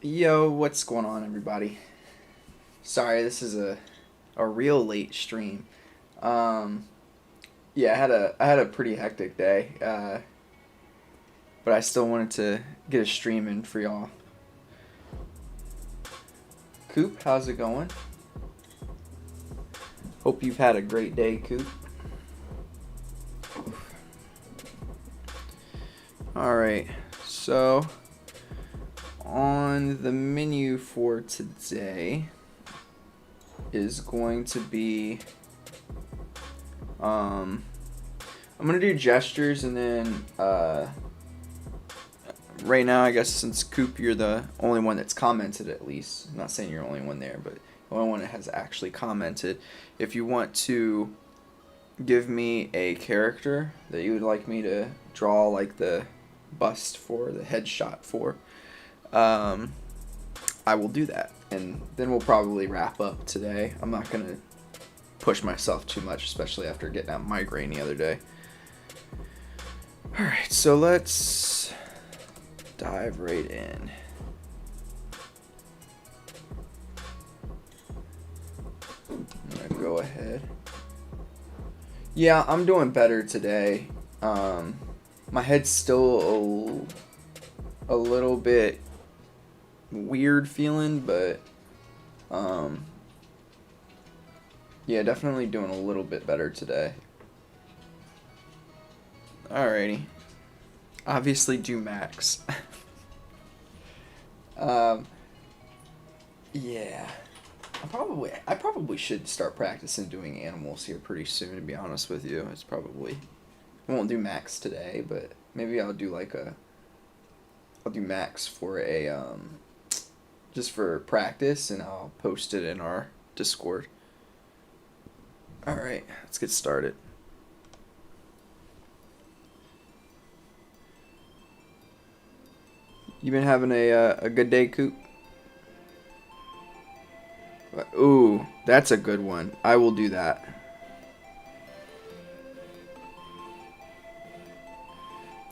Yo, what's going on, everybody? Sorry, this is a real late stream. Um, yeah, I had a pretty hectic day, but I still wanted to get a stream in for y'all. Coop, how's it going? Hope you've had a great day, Coop. All right, so on the menu for today is going to be I'm gonna do gestures, and then right now, I guess, since Coop, you're the only one that's commented, at least. I'm not saying you're the only one there, but the only one that has actually commented. If you want to give me a character that you would like me to draw, like the bust for, the headshot for, I will do that. And then we'll probably wrap up today. I'm not going to push myself too much, especially after getting that migraine the other day. Alright, so let's dive right in. I'm going to go ahead. Yeah, I'm doing better today. My head's still a little bit weird feeling, but yeah, definitely doing a little bit better today. Alrighty. Obviously do max. Yeah. I probably should start practicing doing animals here pretty soon, to be honest with you. I won't do max today, but maybe I'll do I'll do max for just for practice, and I'll post it in our Discord. Alright, let's get started. You been having a good day, Coop? Ooh, that's a good one. I will do that.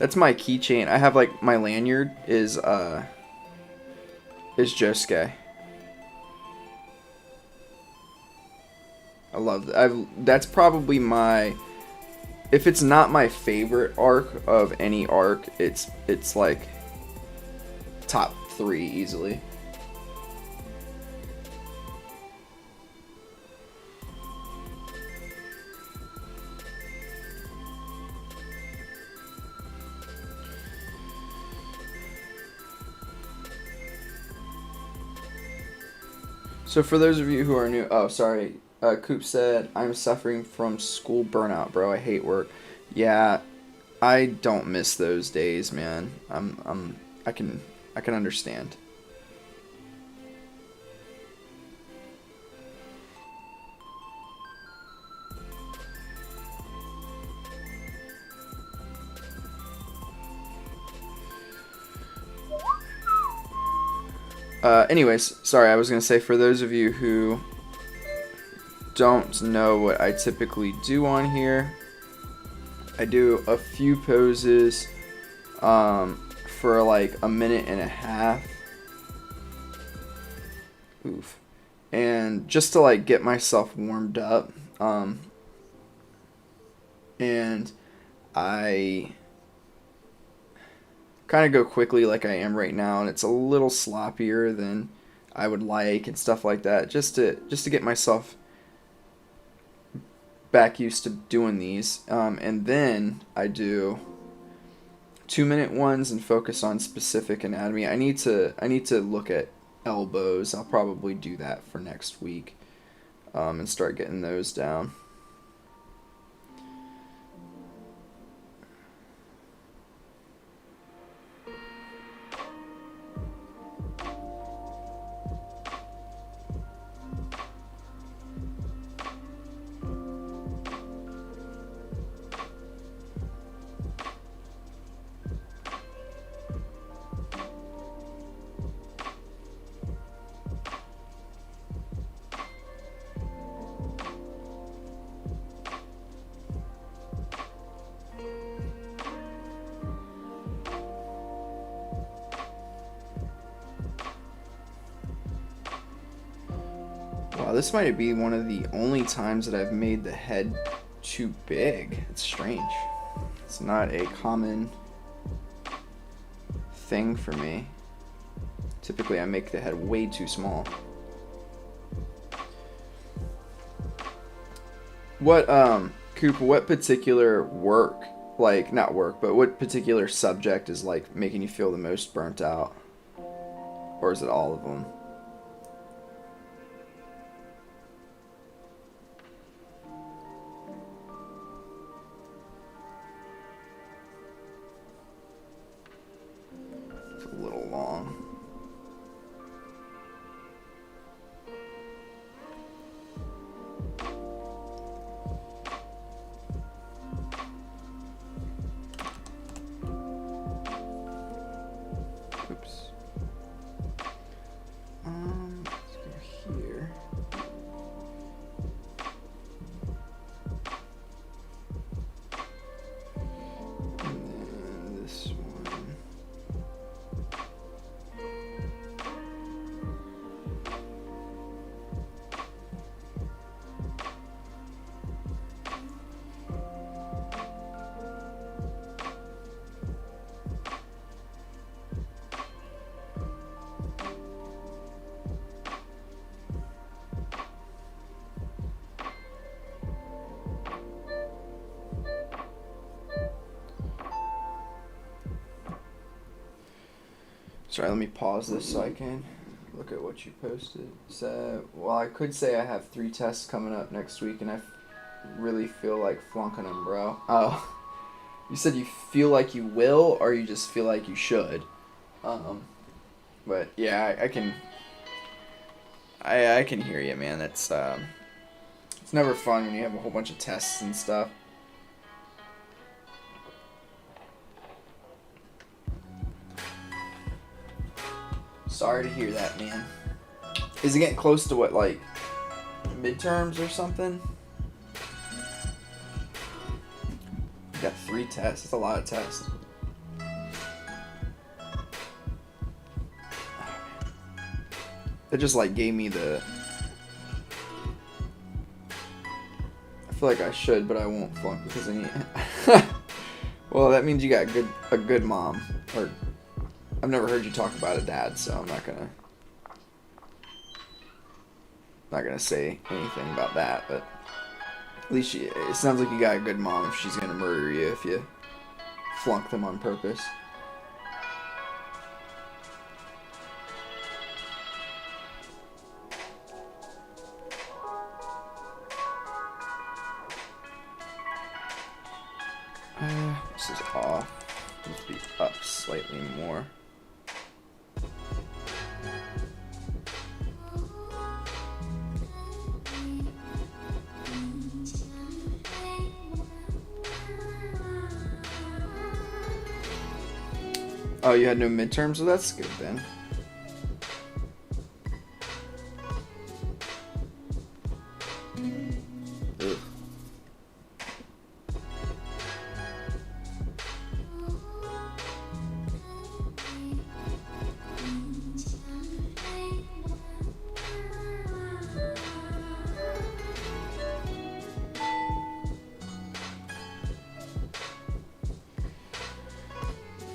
That's my keychain. I have my lanyard is Josuke. I love that. That's probably if it's not my favorite arc of any arc, it's like top 3 easily. So for those of you who are new, oh sorry, Coop said, I'm suffering from school burnout, bro. I hate work. Yeah, I don't miss those days, man. I can understand. Anyways, sorry, I was gonna say, for those of you who don't know what I typically do on here, I do a few poses for like a minute and a half. Oof. And just to like get myself warmed up. And I kind of go quickly like I am right now, and it's a little sloppier than I would like and stuff like that, just to get myself back used to doing these. And then I do 2-minute ones and focus on specific anatomy. I need to look at elbows. I'll probably do that for next week, and start getting those down. Wow, this might be one of the only times that I've made the head too big. It's strange. It's not a common thing for me. Typically, I make the head way too small. What, Coop, what particular work, like, not work, but what particular subject is, like, making you feel the most burnt out? Or is it all of them? It's a little long. Oops. Let's go here. And then this one. Sorry, let me pause this so I can look at what you posted. So, well, I could say I have 3 tests coming up next week, and I really feel like flunking them, bro. Oh, you said you feel like you will, or you just feel like you should. But yeah, I can hear you, man. That's it's never fun when you have a whole bunch of tests and stuff. Sorry to hear that, man. Is it getting close to what, like, midterms or something? You got 3 tests. That's a lot of tests. It just, like, gave me the... I feel like I should, but I won't flunk because I need... Well, that means you got a good mom. Or... I've never heard you talk about a dad, so I'm not gonna say anything about that, but at least it sounds like you got a good mom if she's gonna murder you if you flunk them on purpose. This is off. Needs to be up slightly more. Oh, you had no midterms? Well, that's good then. Ugh.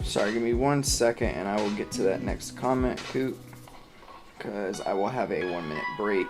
Sorry, give me 1 second and I will get to that next comment, Coop, because I will have a 1-minute break.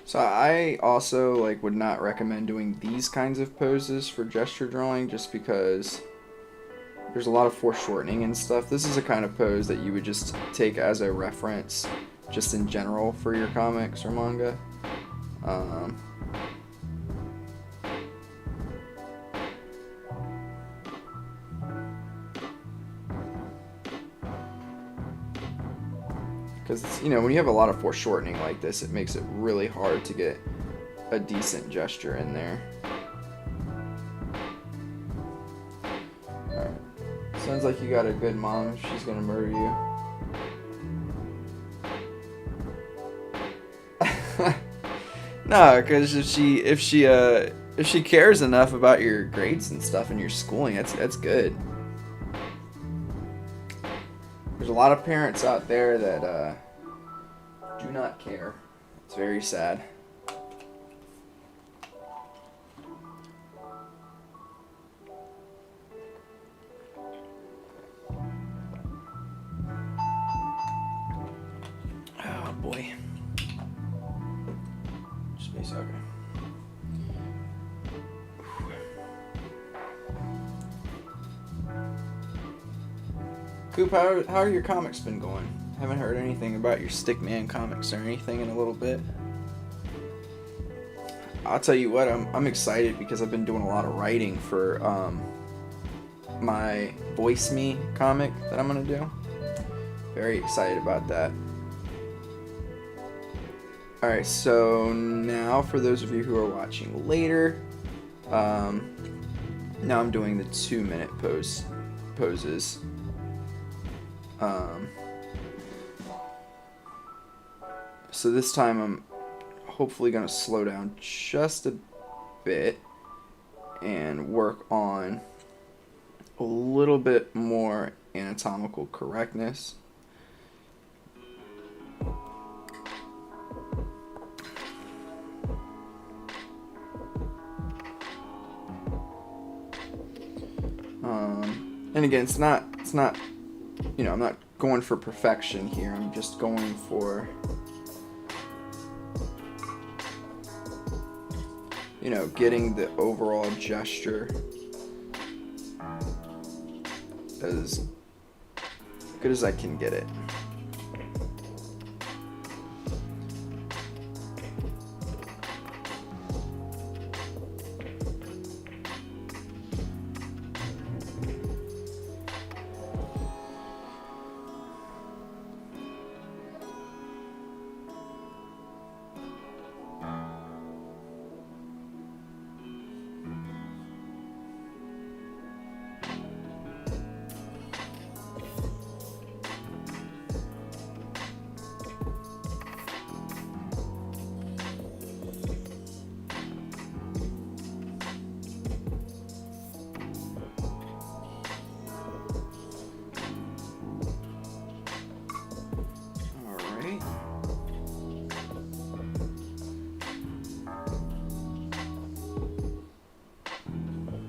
So I also would not recommend doing these kinds of poses for gesture drawing just because there's a lot of foreshortening and stuff. This is a kind of pose that you would just take as a reference just in general for your comics or manga. Because, you know, when you have a lot of foreshortening like this, it makes it really hard to get a decent gesture in there. Alright. Sounds like you got a good mom. She's gonna murder you. No, because if she cares enough about your grades and stuff and your schooling, that's good. There's a lot of parents out there that do not care. It's very sad. Oh boy. Space, okay. Coop, how are your comics been going? Haven't heard anything about your Stickman comics or anything in a little bit. I'll tell you what, I'm excited because I've been doing a lot of writing for my Voice Me comic that I'm gonna do. Very excited about that. Alright, so now for those of you who are watching later, now I'm doing the 2-minute poses. So this time I'm hopefully going to slow down just a bit and work on a little bit more anatomical correctness. And again, it's not, you know, I'm not going for perfection here. I'm just going for, you know, getting the overall gesture as good as I can get it.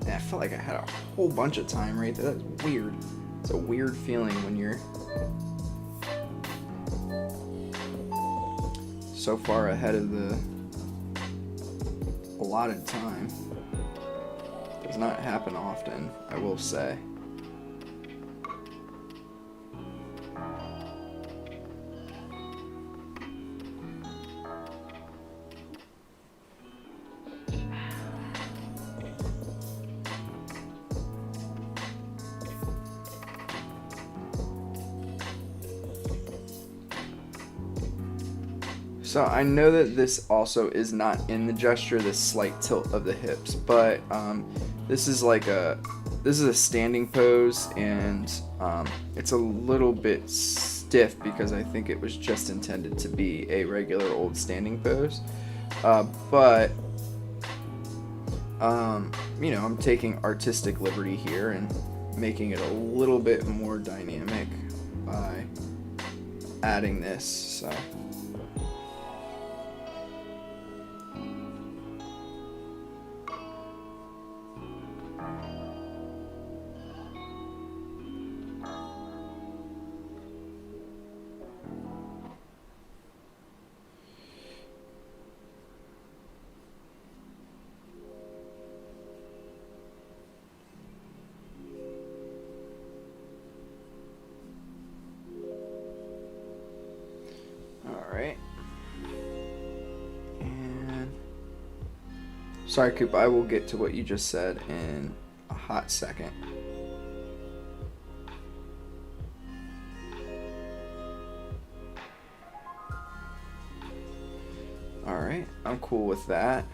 I felt like I had a whole bunch of time right there. That's weird. It's a weird feeling when you're so far ahead of the allotted time. Does not happen often, I will say. So I know that this also is not in the gesture, this slight tilt of the hips, but this is a standing pose, and it's a little bit stiff because I think it was just intended to be a regular old standing pose. But you know, I'm taking artistic liberty here and making it a little bit more dynamic by adding this. So. Alright. And sorry, Coop, I will get to what you just said in a hot second. Alright, I'm cool with that.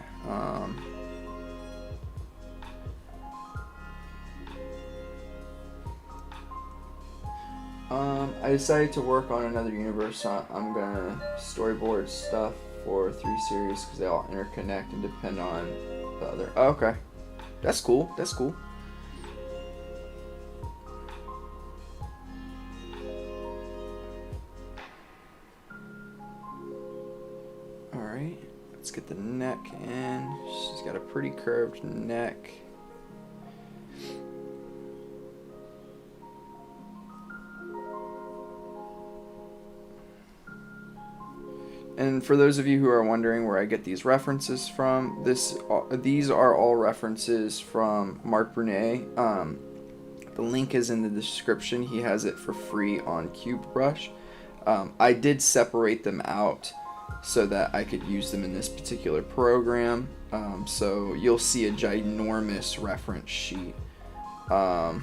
I decided to work on another universe, so I'm gonna storyboard stuff for 3 series because they all interconnect and depend on the other. Oh, okay. That's cool. That's cool. Alright, let's get the neck in. She's got a pretty curved neck. And for those of you who are wondering where I get these references from, these are all references from Mark Brunet. The link is in the description. He has it for free on CubeBrush. I did separate them out so that I could use them in this particular program. So you'll see a ginormous reference sheet. But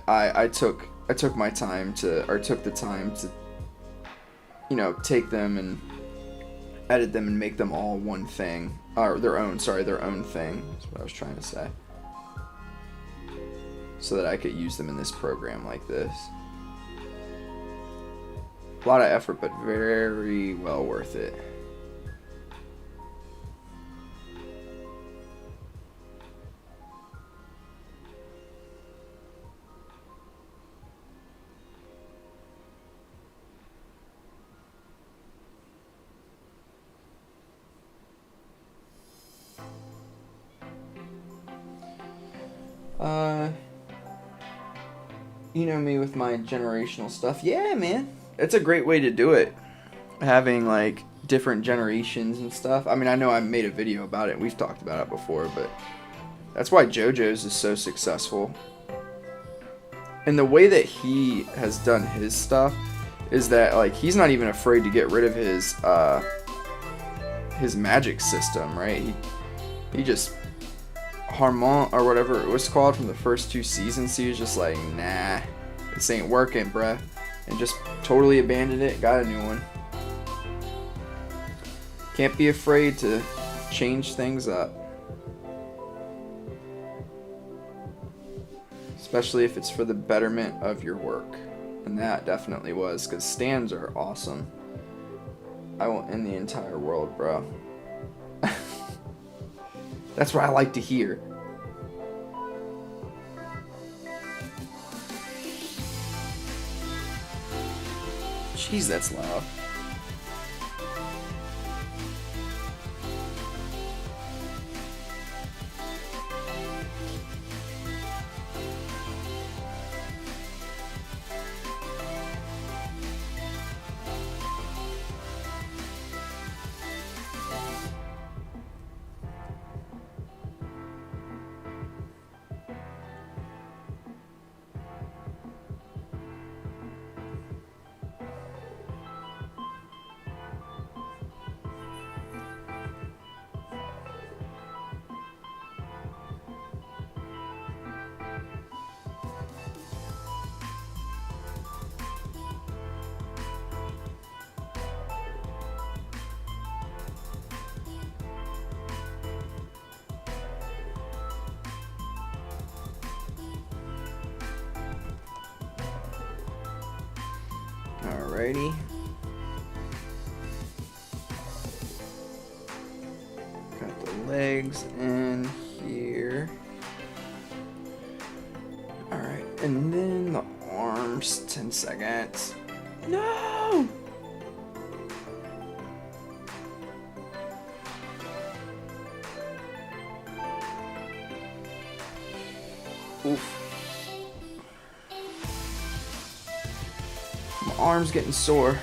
I took the time to take them and edit them and make them all one thing, or their own thing. That's what I was trying to say. So that I could use them in this program like this. A lot of effort, but very well worth it. You know me with my generational stuff. Yeah, man. It's a great way to do it. Having, like, different generations and stuff. I mean, I know I made a video about it. We've talked about it before, but that's why Jojo's is so successful. And the way that he has done his stuff is that, like, he's not even afraid to get rid of his magic system, right? He just... Harmon, or whatever it was called from the first 2 seasons, he was just like, nah, this ain't working, bruh, and just totally abandoned it, got a new one. Can't be afraid to change things up. Especially if it's for the betterment of your work. And that definitely was, because stands are awesome. I will end the entire world, bro. That's what I like to hear. Jeez, that's loud. Alrighty. Got the legs in here. Alright, and then the arms. 10 seconds. No! Oof. My arm's getting sore.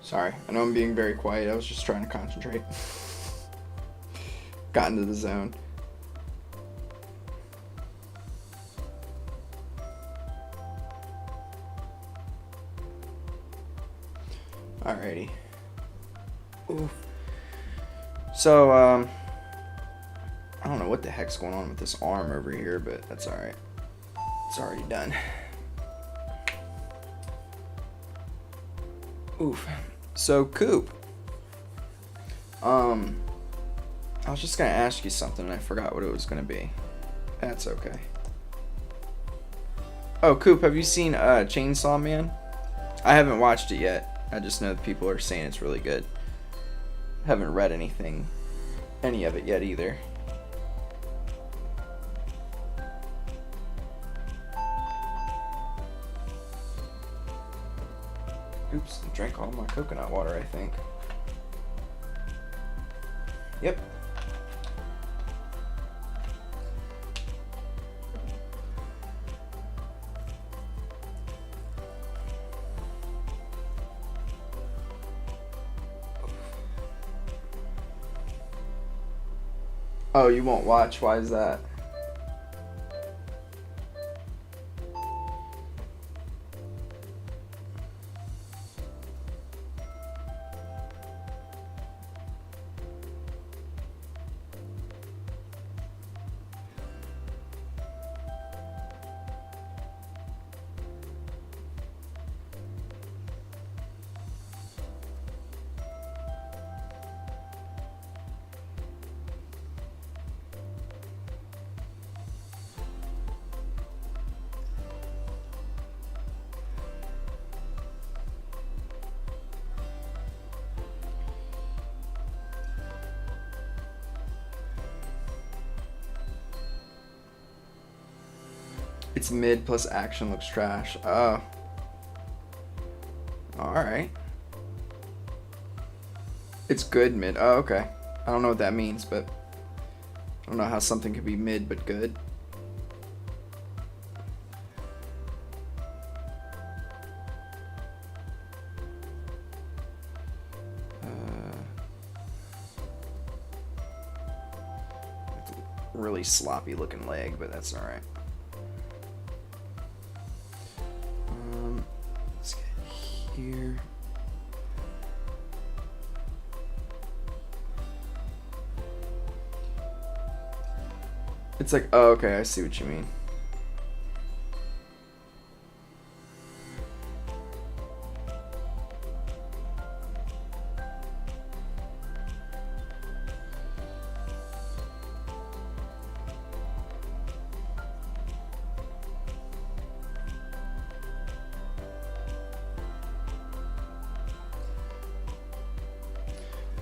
Sorry, I know I'm being very quiet. I was just trying to concentrate. Got into the zone. Alrighty. Oof. So, I don't know what the heck's going on with this arm over here, but that's alright. It's already done. Oof. So, Coop. I was just gonna ask you something and I forgot what it was gonna be. That's okay. Oh, Coop, have you seen Chainsaw Man? I haven't watched it yet. I just know that people are saying it's really good. Haven't read any of it yet either. Oops, I drank all my coconut water, I think. Yep. Oh, you won't watch? Why is that? It's mid plus action looks trash. Oh. Alright. It's good mid. Oh, okay. I don't know what that means, but I don't know how something could be mid but good. Really sloppy looking leg, but that's alright. Let's get here. It's like, oh, okay, I see what you mean.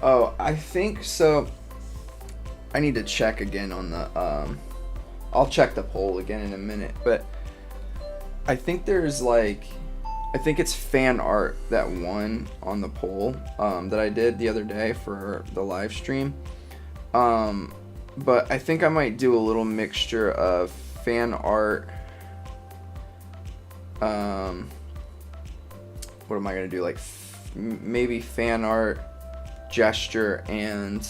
Oh, I think so. I need to check again on the I'll check the poll again in a minute, but I think there's like, I think it's fan art that won on the poll that I did the other day for the live stream. But I think I might do a little mixture of fan art. What am I gonna do? Like maybe fan art, gesture, and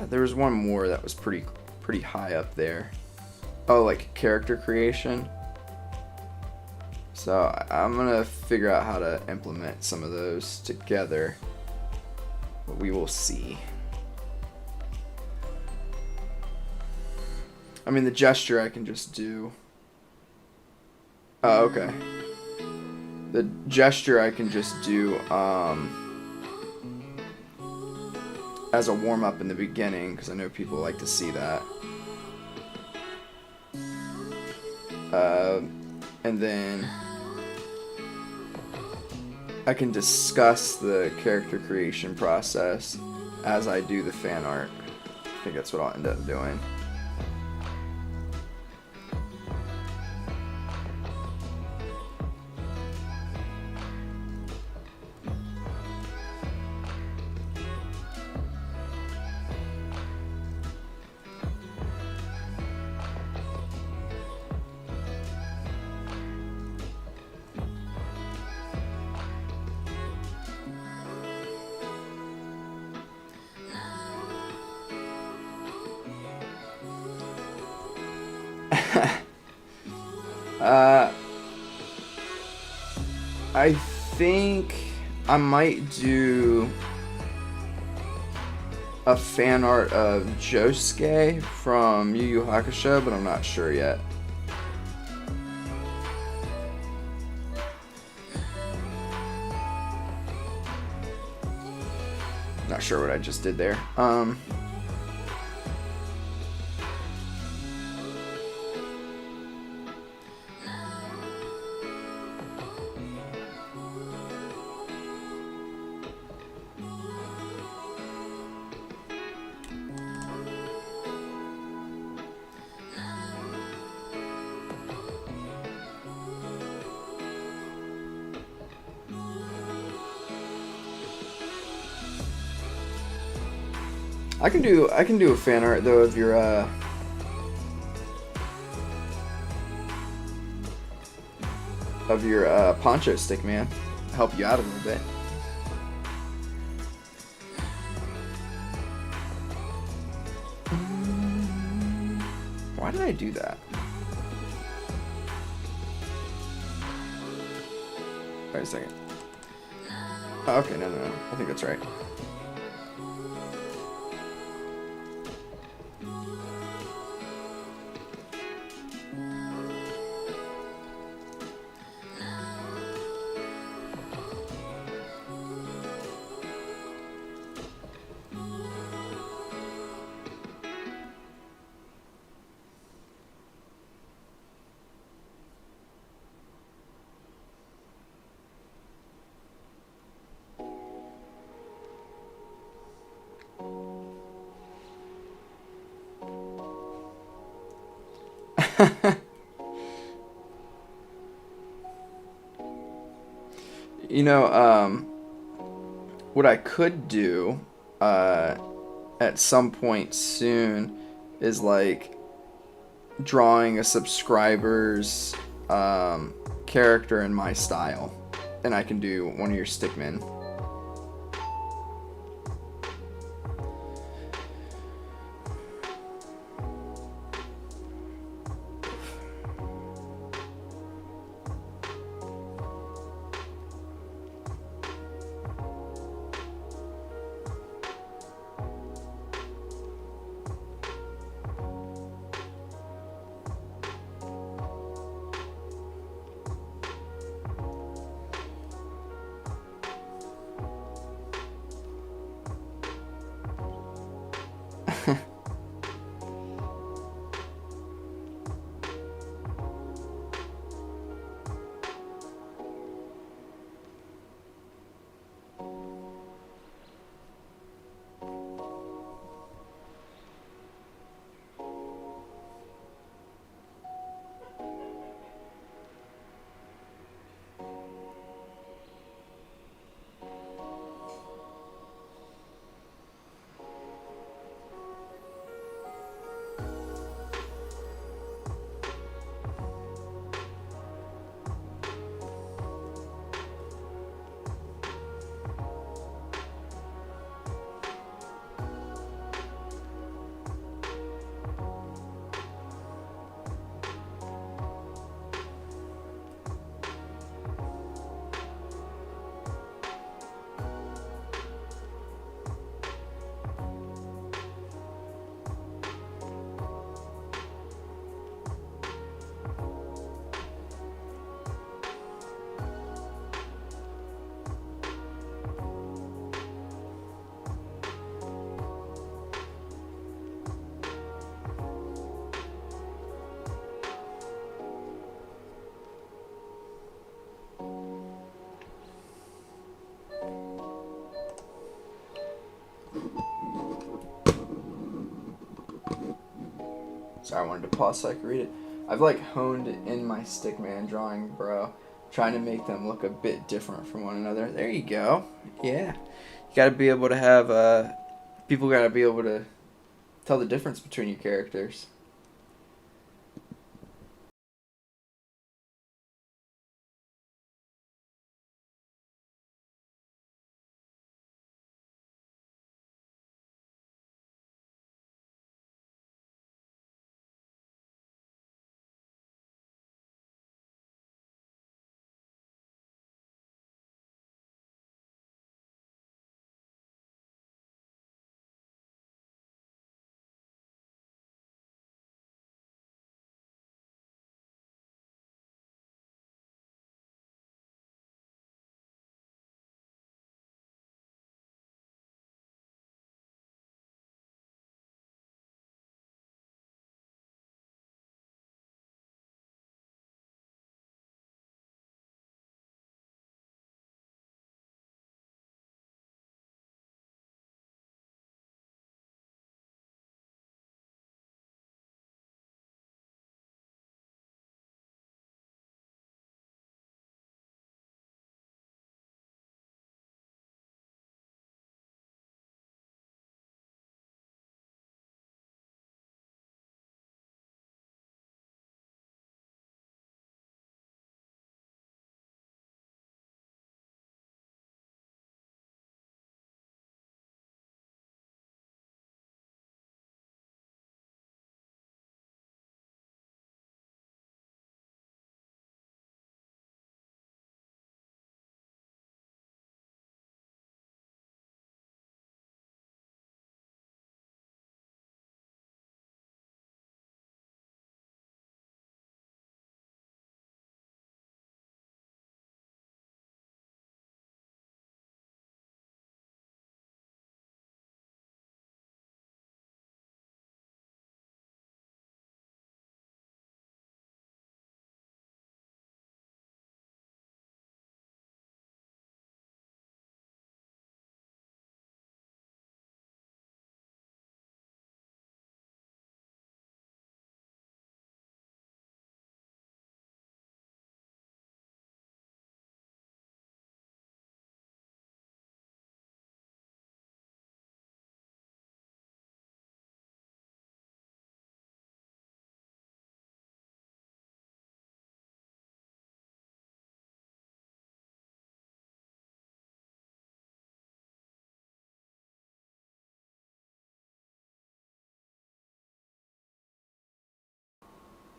there was one more that was pretty high up there. Oh, like character creation. So I'm gonna figure out how to implement some of those together, but we will see. I mean, the gesture I can just do. Oh, okay. The gesture I can just do as a warm-up in the beginning, because I know people like to see that. And then I can discuss the character creation process as I do the fan art. I think that's what I'll end up doing. think I might do a fan art of Josuke from Yu Yu Hakusho, but I'm not sure yet. Not sure what I just did there. I can do a fan art though of your poncho stick, man. Help you out a little bit. Why did I do that? Wait a second. Oh, okay, no. I think that's right. You know, what I could do at some point soon is like drawing a subscriber's character in my style, and I can do one of your stickmen. Sorry, I wanted to pause so I could read it. I've like honed in my stickman drawing, bro. Trying to make them look a bit different from one another. There you go. Yeah. You gotta be able to have, people gotta be able to tell the difference between your characters.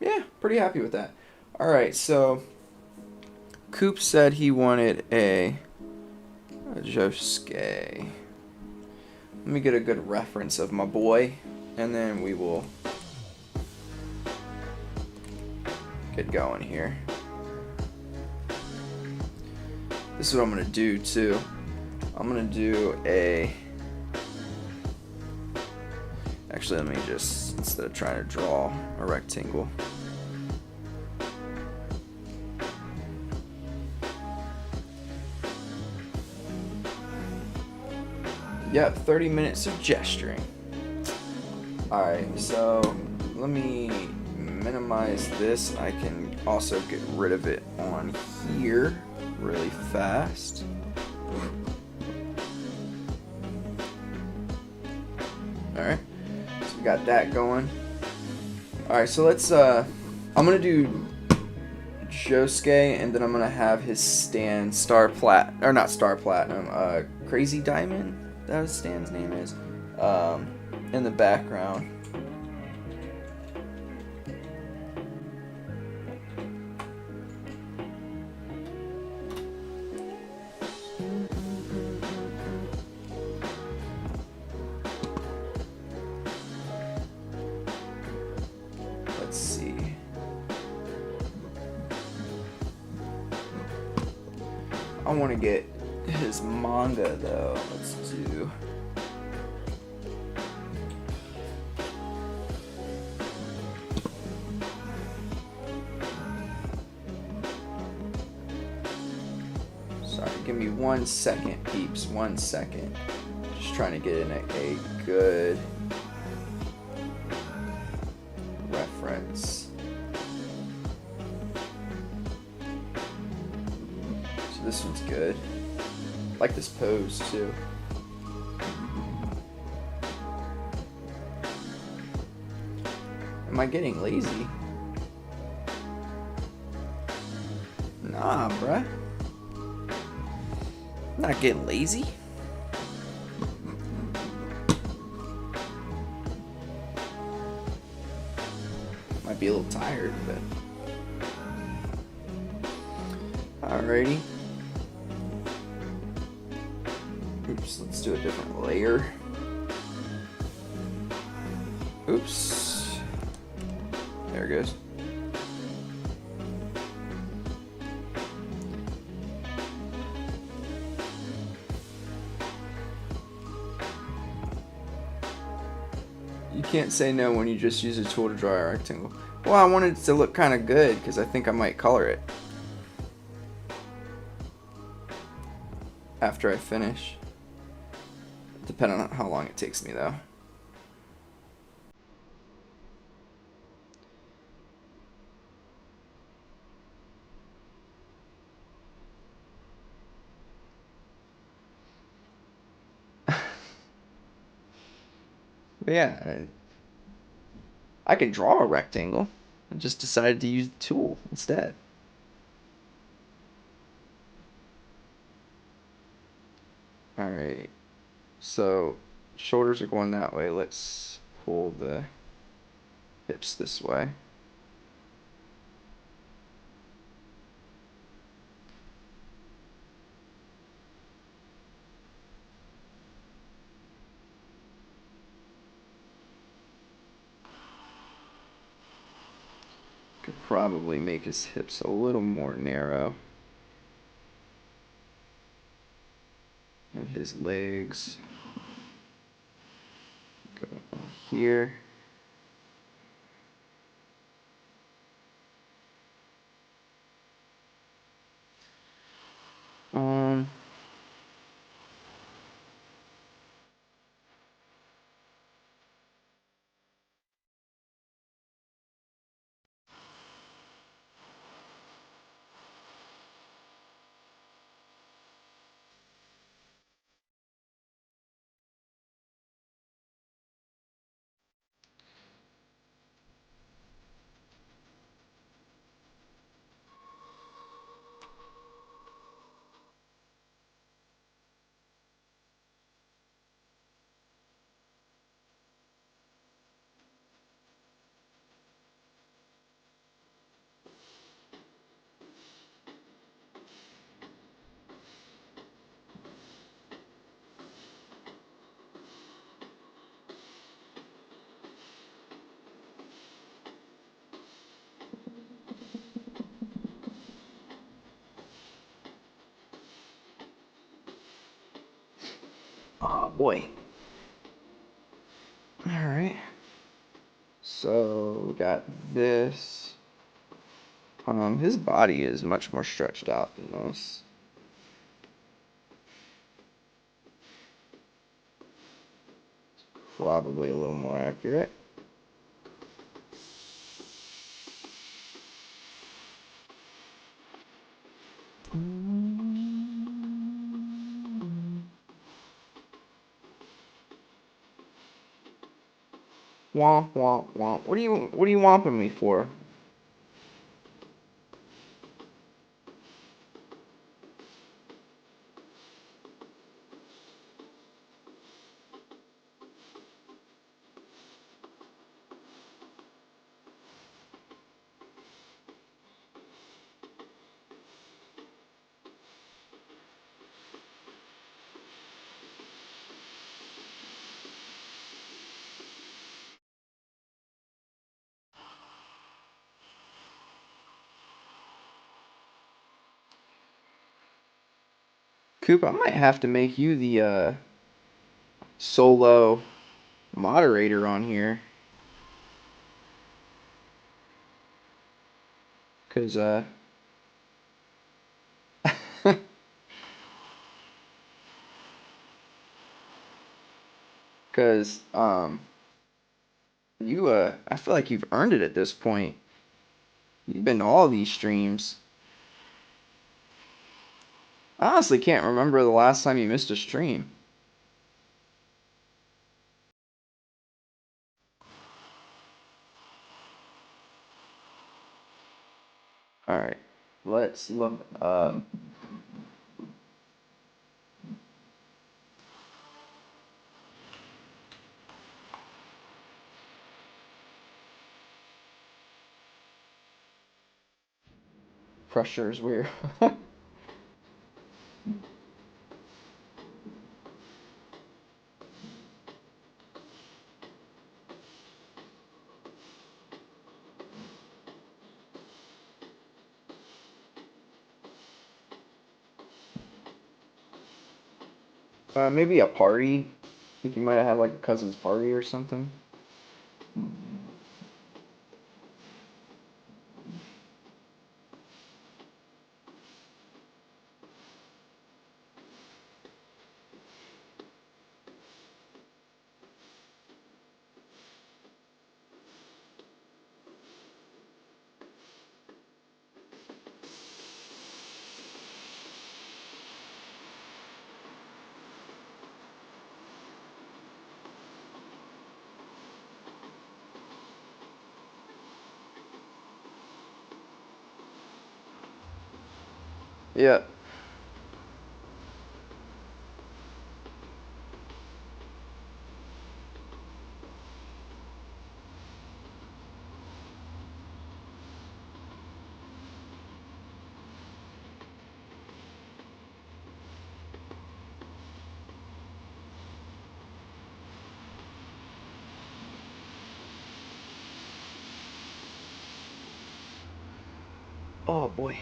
Yeah, pretty happy with that. All right, so Coop said he wanted a Josuke. Let me get a good reference of my boy, and then we will get going here. This is what I'm gonna do too. I'm gonna do a. Actually, let me just, instead of trying to draw a rectangle. Yep, 30 minutes of gesturing. Alright, so let me minimize this. I can also get rid of it on here really fast. Alright, so we got that going. Alright, so let's, I'm gonna do Josuke, and then I'm gonna have his stand Crazy Diamond, that his stand's name is, in the background. Let's see. I want to get his manga though. Let's do. Sorry, give me 1 second, peeps. 1 second. Just trying to get in a good reference. So this one's good. I like this pose too. Am I getting lazy? Nah, bruh. I'm not getting lazy. Might be a little tired, but alrighty. Oops, let's do a different layer. Oops. There it goes. You can't say no when you just use a tool to draw a rectangle. Well, I wanted it to look kind of good because I think I might color it after I finish. Depending on how long it takes me though. But yeah, I can draw a rectangle. I just decided to use the tool instead. Alright, so shoulders are going that way. Let's pull the hips this way. Could probably make his hips a little more narrow. And his legs go here. Um, Oh boy. Alright. So we got this. His body is much more stretched out than most. Probably a little more accurate. Womp womp womp. What are you womping me for? Coop, I might have to make you the solo moderator on here. Cause cause you I feel like you've earned it at this point. You've been to all these streams. I honestly can't remember the last time you missed a stream. Alright. Let's look up pressure is weird. Maybe a party. I think you might have had like a cousin's party or something. Yeah. Oh boy.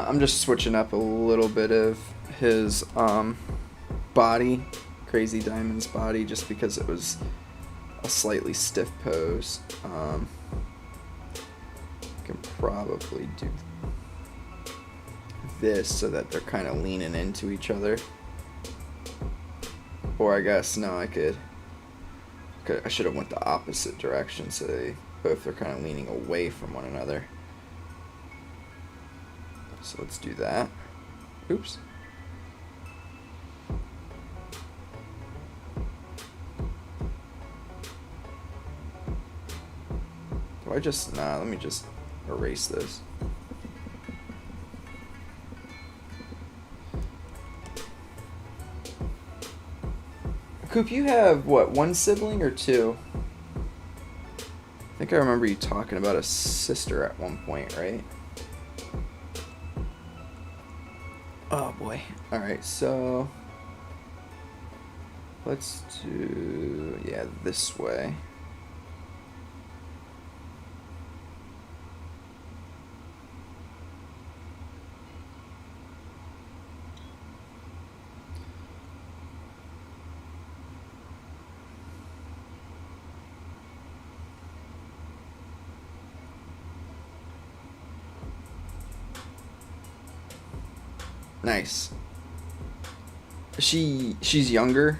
I'm just switching up a little bit of his body, Crazy Diamond's body, just because it was a slightly stiff pose. Can probably do this so that they're kind of leaning into each other. Or I guess, no, I should have went the opposite direction so they both are kind of leaning away from one another. So let's do that. Oops. Do I just, nah, let me just erase this. Coop, you have, what, one sibling or two? I think I remember you talking about a sister at one point, right? Oh boy. Alright, so let's do, yeah, this way. Nice. She's younger.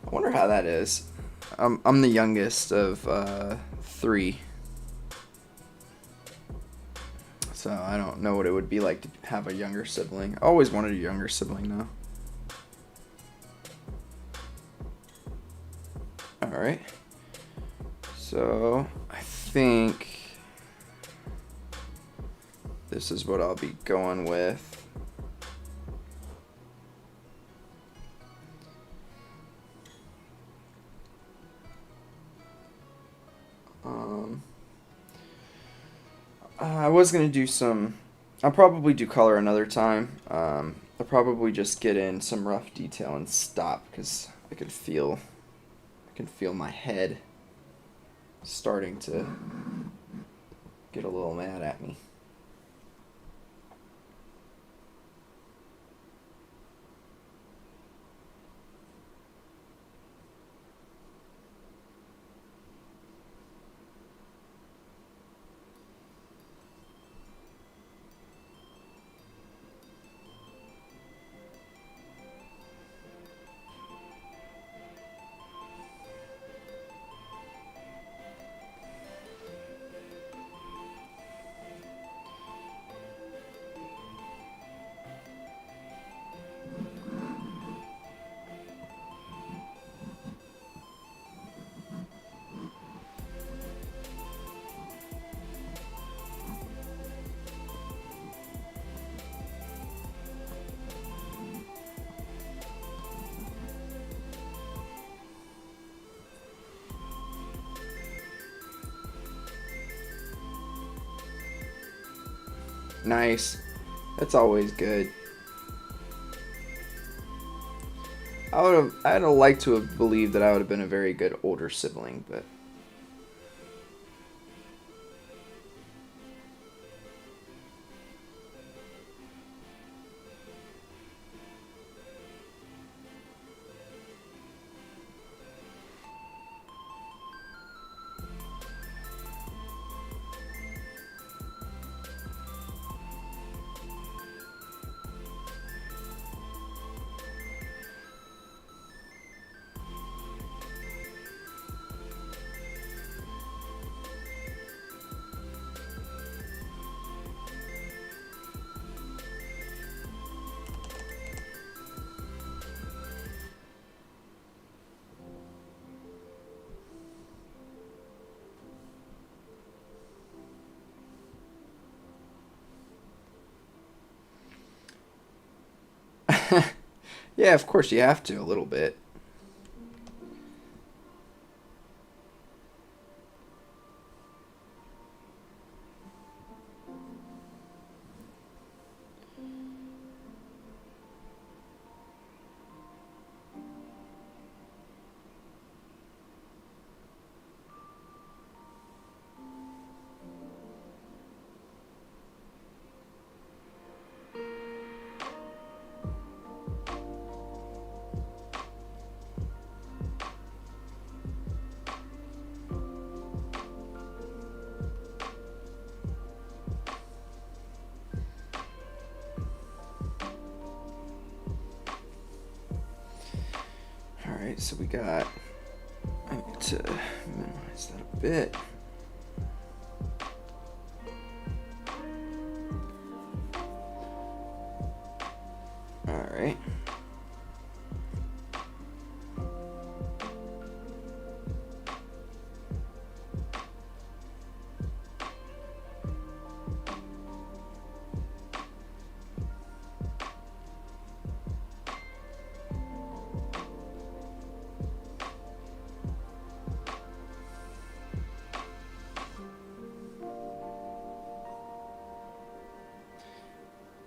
I wonder how that is. I'm the youngest of 3. So I don't know what it would be like to have a younger sibling. I always wanted a younger sibling though. Alright. So I think this is what I'll be going with. I was going to do some, I'll probably do color another time. I'll probably just get in some rough detail and stop because I can feel my head starting to get a little mad at me. Nice. That's always good. I'd have liked to have believed that I would have been a very good older sibling, but yeah, of course you have to a little bit. Alright, so we got, I need to minimize that a bit. Alright.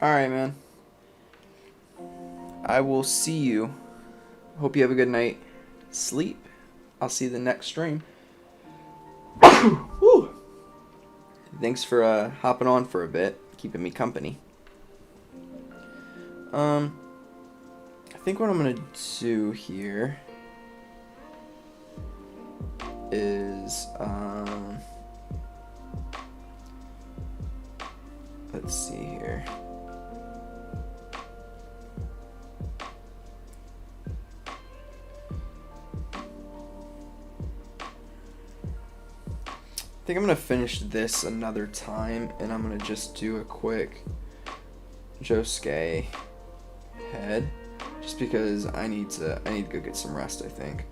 Alright, man. I will see you. Hope you have a good night. Sleep. I'll see you the next stream. Woo. Thanks for hopping on for a bit, keeping me company. I think what I'm gonna do here is let's see here. I think I'm gonna finish this another time, and I'm gonna just do a quick Josuke head, just because I need to go get some rest, I think.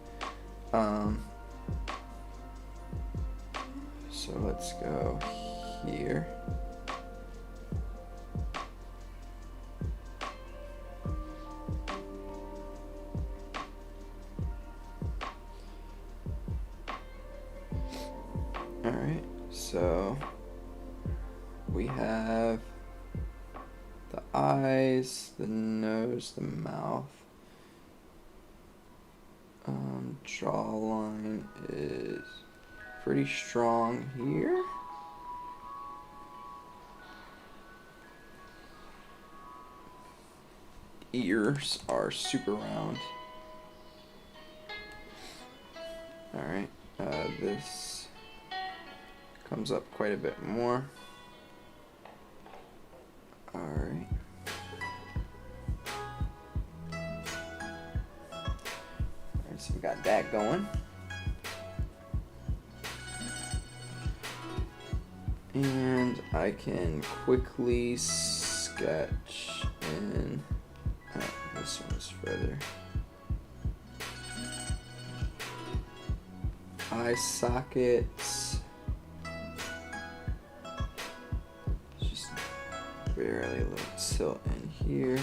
So let's go here. Alright, so we have the eyes, the nose, the mouth. Jawline is pretty strong here. Ears are super round. Alright, this comes up quite a bit more. Alright. Alright, so we got that going. And I can quickly sketch in. This one is further. Eye sockets. Just barely a little tilt in here.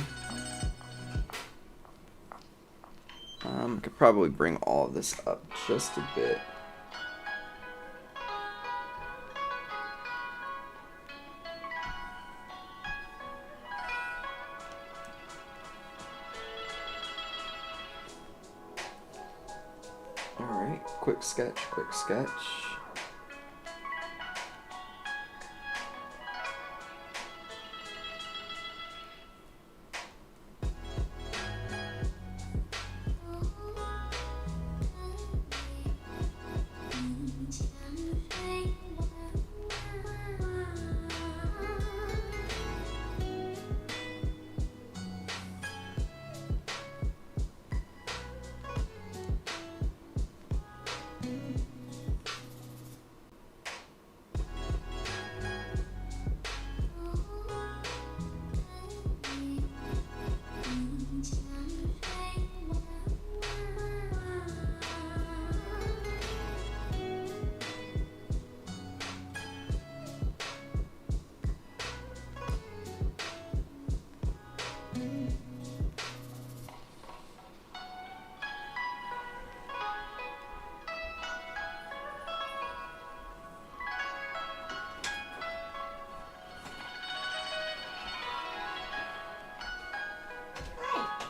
I could probably bring all of this up just a bit. Alright, quick sketch, quick sketch.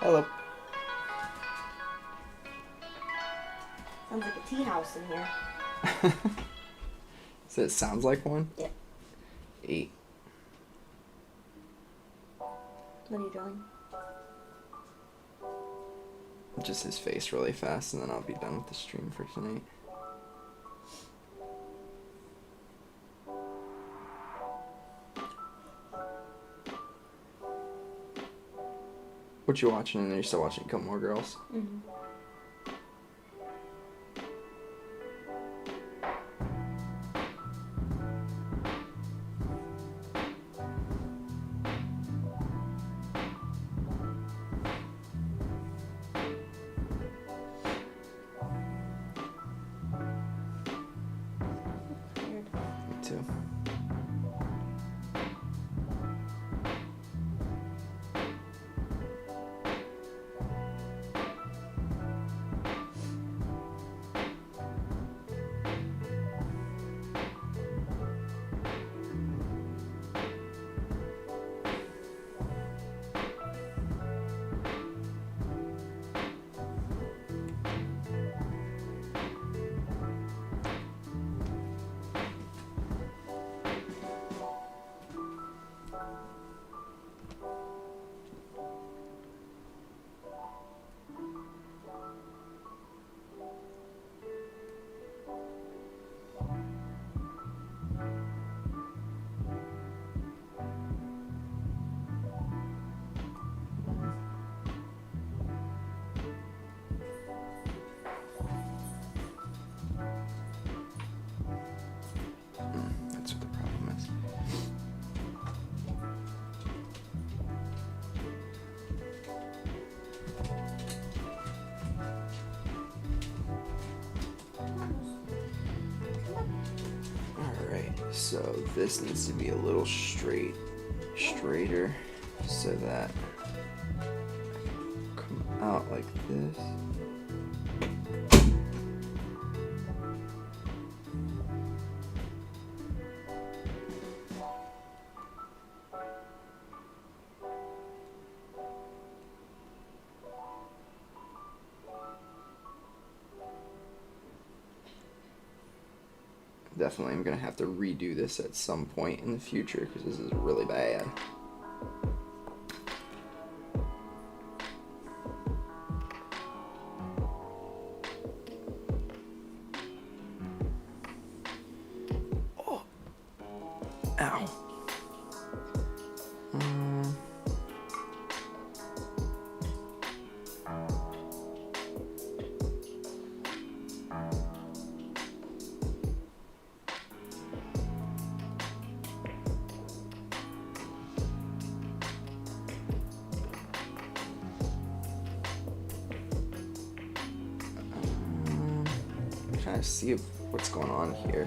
Hello. Sounds like a tea house in here. So it sounds like one? Yep. 8. What are you drawing? Just his face really fast, and then I'll be done with the stream for tonight. What you watching? And you're still watching Gilmore Girls? Mm-hmm. So this needs to be a little straighter, so that come out like this. Definitely I'm gonna have to redo this at some point in the future because this is really bad. Oh. Ow. Trying to see what's going on here.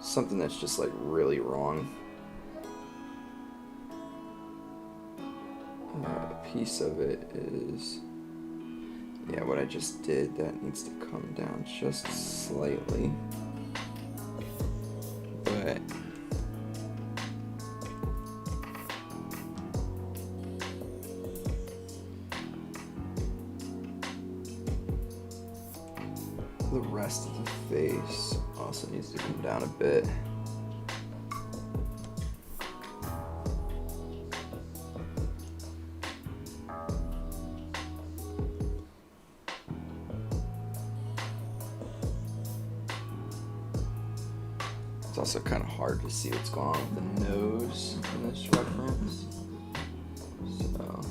Something that's just like really wrong. A piece of it is, yeah, what I just did, that needs to come down just slightly. But the rest of the face also needs to come down a bit. It's also kind of hard to see what's going on with the nose in this reference. So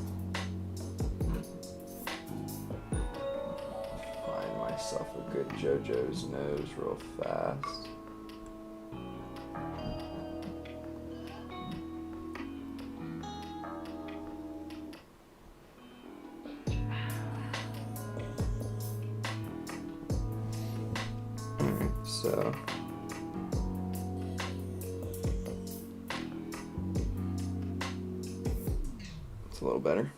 find myself a good Jojo's nose real fast. Alright, so it's a little better.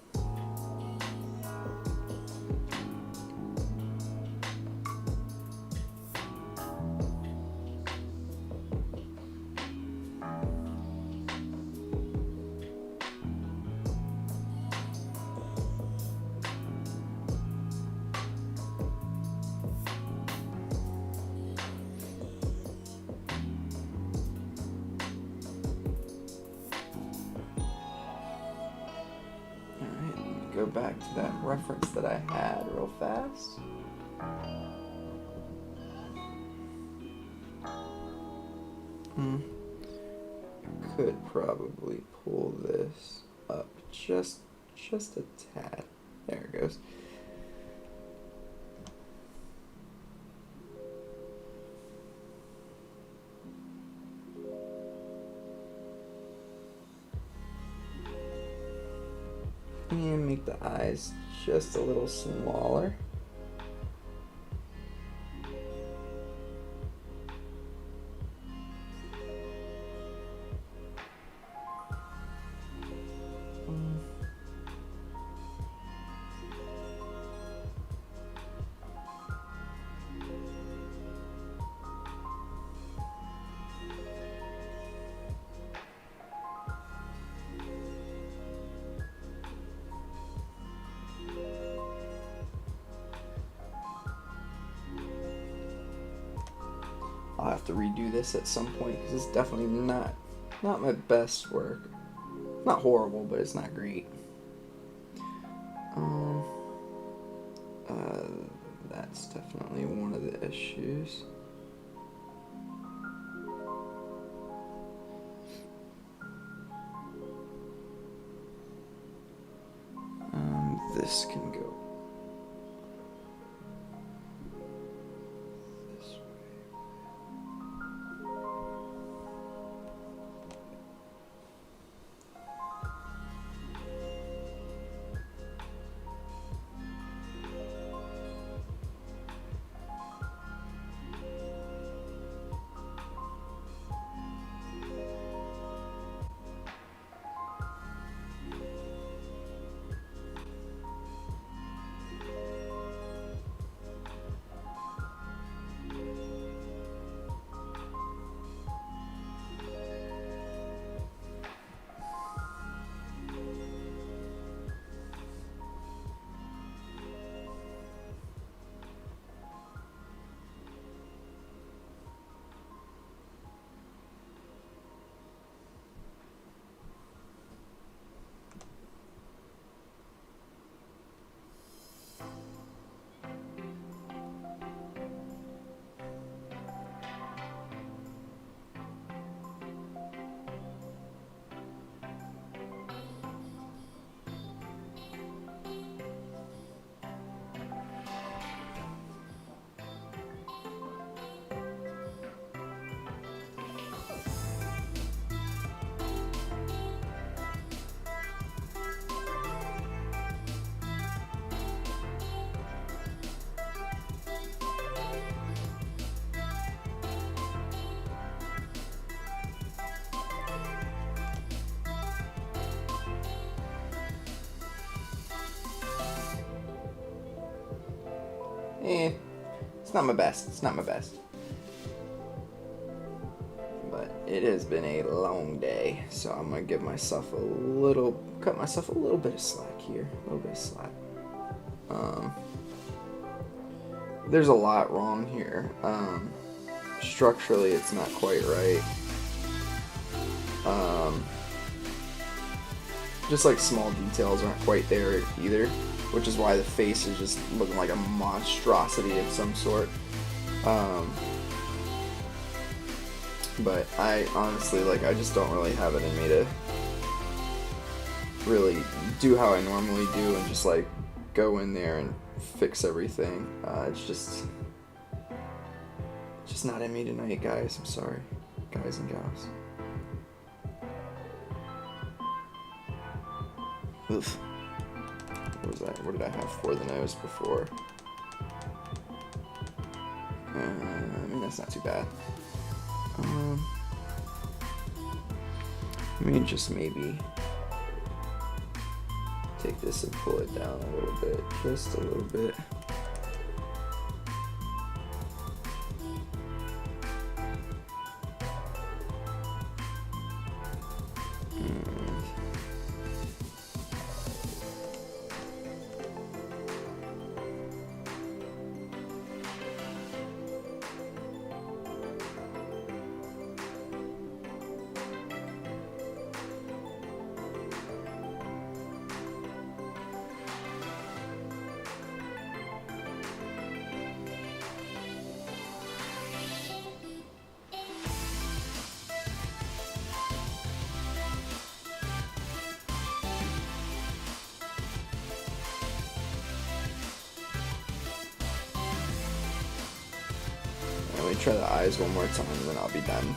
Go back to that reference that I had real fast. Could probably pull this up just a tad. There it goes. And make the eyes just a little smaller. I'll have to redo this at some point because it's definitely not my best work. Not horrible, but it's not great. That's definitely one of the issues. This can go this way. it's not my best. It's not my best. But it has been a long day, so I'm gonna cut myself a little bit of slack here. A little bit of slack. There's a lot wrong here. Structurally, it's not quite right. Just like small details aren't quite there either, which is why the face is just looking like a monstrosity of some sort. But I honestly, I just don't really have it in me to really do how I normally do and just go in there and fix everything. It's just not in me tonight, guys. I'm sorry, guys and gals. Oof. What was that? What did I have for the nose before? I mean, that's not too bad. Let me just maybe take this and pull it down a little bit, just a little bit. Let me try the eyes one more time and then I'll be done.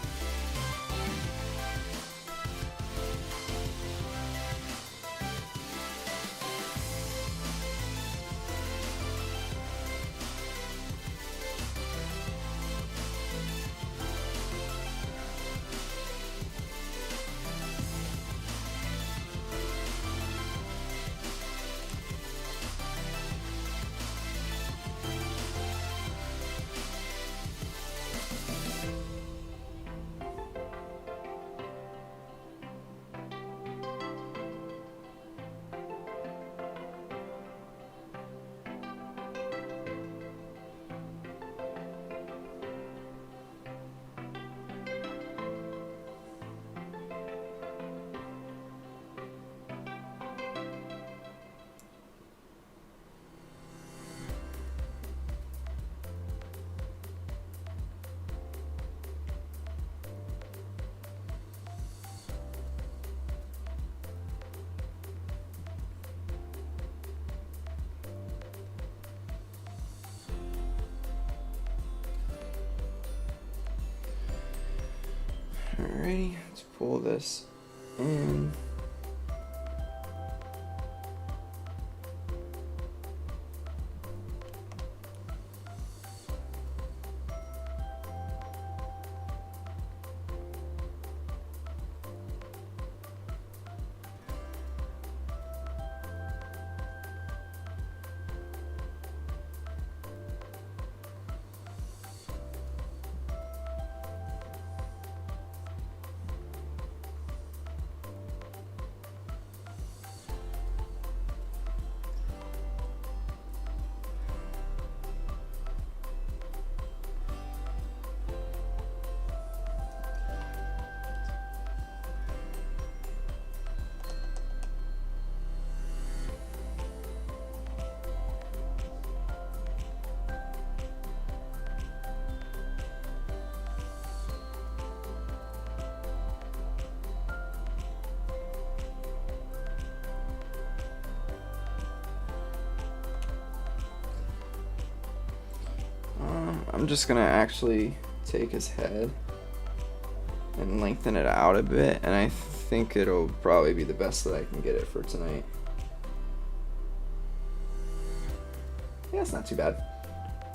Alrighty, let's pull this in. I'm just gonna actually take his head and lengthen it out a bit, and I think it'll probably be the best that I can get it for tonight. Yeah, it's not too bad.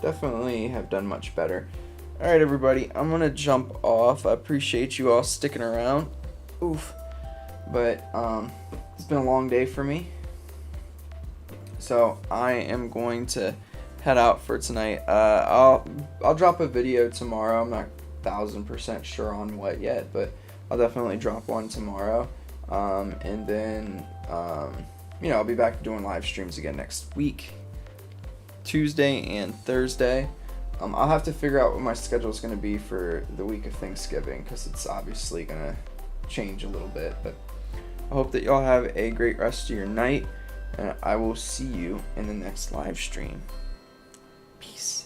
Definitely have done much better. Alright everybody, I'm gonna jump off. I appreciate you all sticking around. Oof. But it's been a long day for me. So I am going to head out for tonight. I'll drop a video tomorrow. I'm not 1000% sure on what yet, but I'll definitely drop one tomorrow. And then I'll be back doing live streams again next week, Tuesday and Thursday. I'll have to figure out what my schedule is going to be for the week of Thanksgiving, because it's obviously going to change a little bit. But I hope that y'all have a great rest of your night, and I will see you in the next live stream. Peace.